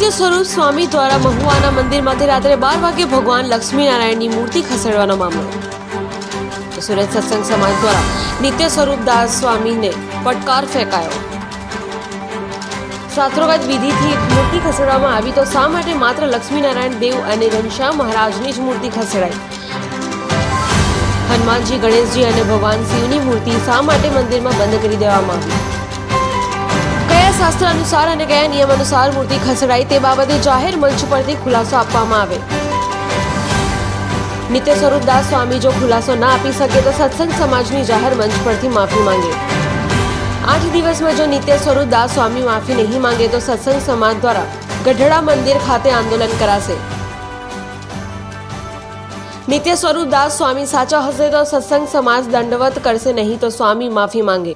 નિત્ય સ્વરૂપ સ્વામી દ્વારા મહુવાના મંદિરમાંથી રાત્રે 12 વાગે ભગવાન લક્ષ્મીનારાયણની મૂર્તિ ખસેડવાનો મામલો। સુરત સત્સંગ સમાજ દ્વારા નિત્ય સ્વરૂપ દાસ સ્વામીને પડકાર ફેંકાયો। શાસ્ત્રોક્ત વિધિથી મૂર્તિ ખસેડવામાં આવી તો શા માટે માત્ર લક્ષ્મીનારાયણ દેવ અને ઘનશ્યામ મહારાજની જ મૂર્તિ ખસેડાઈ? હનુમાનજી, ગણેશજી અને ભગવાન શિવની મૂર્તિ શા માટે મંદિરમાં બંધ કરી દેવામાં આવી? કયા શાસ્ત્ર અનુસાર અને કયા નિયમ અનુસાર મૂર્તિ ખસેડાઈ તે બાબતે જાહેર મંચ પરથી ખુલાસો આપવામાં આવે। નિત્ય સ્વરૂપ દાસ સ્વામી જો ખુલાસો ના આપી શકે તો સત્સંગ સમાજની જાહેર મંચ પરથી માફી માંગે। 8 દિવસમાં જો નિત્ય સ્વરૂપ દાસ સ્વામી માફી નહીં માંગે તો સત્સંગ સમાજ દ્વારા ગઢડા મંદિર ખાતે આંદોલન કરાશે। નિત્ય સ્વરૂપ દાસ સ્વામી સાચા હશે તો સત્સંગ સમાજ દંડવત કરશે, નહીં તો સ્વામી માફી માંગે।